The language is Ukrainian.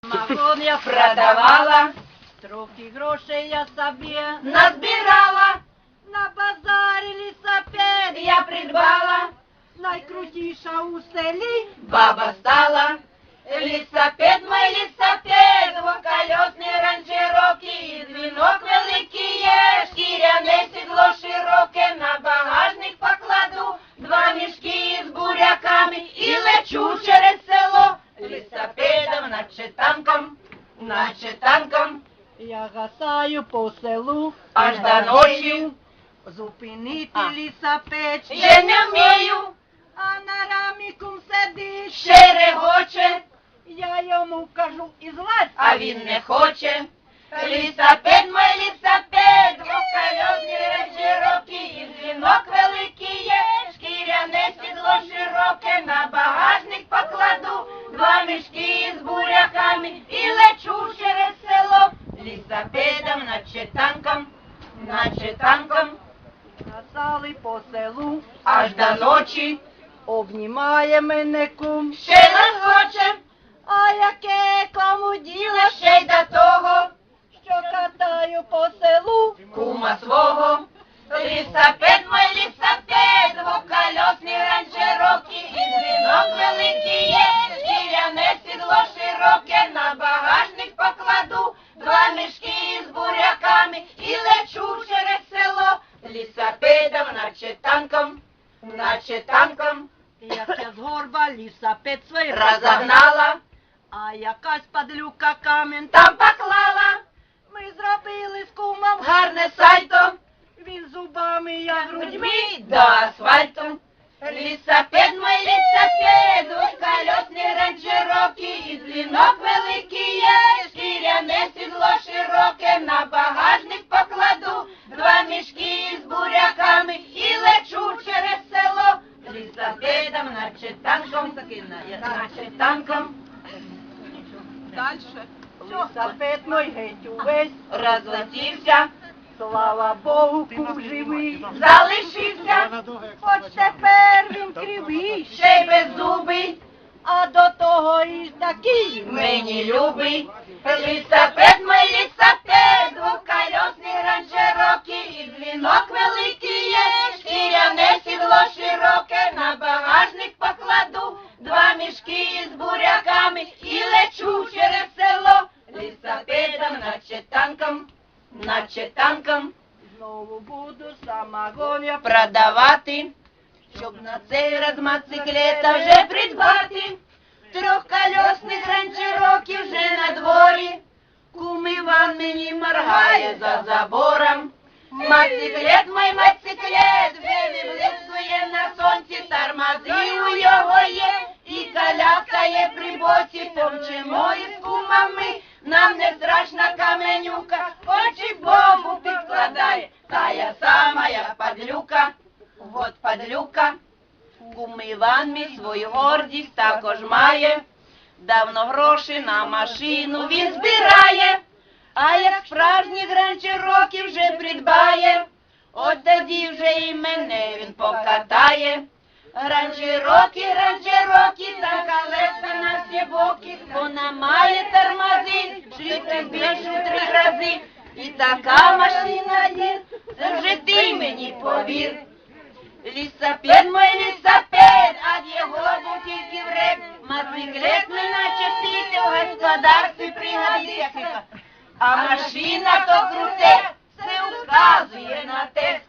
Самогон я продавала, трохи грошей я собі назбирала, на базарі лісапед я придбала, найкрутіша у селі баба стала. Лісапед, мой лісапед, двоколесний ранчерокий, дзвінок великий є, шкіряне сідло широке, на багажник покладу, 2 мішки з буряками і лечу через село. Лісапедом, наче танком, я гасаю по селу аж до ночі. Зупинити лісапед ще не вмію, а на рамікум сидить ще регоче. Я йому кажу і злазь, а він не хоче. Лісапед, мой лісапед, двоколесний ранчерокий, і дзвінок великий є, шкіряне сідло широке, на багажник покладу, 2 мішки з буряками і лечу через село. Лісапедом, наче танком, гасали по селу аж до ночі. Обнімає мене кум, ще нас хоче. А яке кому діло ще й до того, що катаю по селу кума свого. Лісапед, мой лісапед, двоколесний ранчерокий, і дзвінок великий є, шкіряне сідло широке, на багажник покладу, 2 мішки з буряками і лечу через село. Лісапедом, наче танком, як я з горба лісапед свій розогнала, а якась падлюка камінь там поклала. Ми зробили з кумом гарне сальто, він зубами, я грудьми до асфальту. Лісапед, мой лісапед, двоколесний ранчерокий, і дзвінок великий є, шкіряне сідло широке, на багажник покладу, 2 мішки з буряками і лечу через село. Лісапедом, наче танком. Дальше. Лісапед мой геть увесь розлетівся, слава Богу, кум живий залишився. Хоч тепер він кривий, ще й беззубий, а до того і ж такий мені любий. Лісапед, мой лісапед, двоколесний ранчерокий, і дзвінок великий є, шкіряне сідло широке, на багажник покладу, 2 мішки з буряками і лечу через село. Лісапедом, наче танком, знову буду самогон я продавати, щоб на цей раз мотоциклета вже придбати. 3-колесних ранчероків вже на дворі, кум Іван мені моргає за забором. Мотоциклет, мой мотоциклет, вже виблискує на сонці, тормози у його є, і коляска є при боці, помчимо із кумами, нам не страшна каменюка, очі бомбу підкладає, тая самая падлюка, вот падлюка. Кум Іван мій свою гордість також має, давно гроші на машину він збирає, а як справжніх ранчероків вже придбає, от тоді вже і мене він покатає. Ранчерокі, та колеса на всі боки, вона має тормози, швидкість більше в 3 рази. І така машина є, це вже ти мені повір. Лісапед, мой лісапед, а його тільки вред, мотоциклет не наче птиця, в господарстві пригодиться. А машина то круте, все указує на те.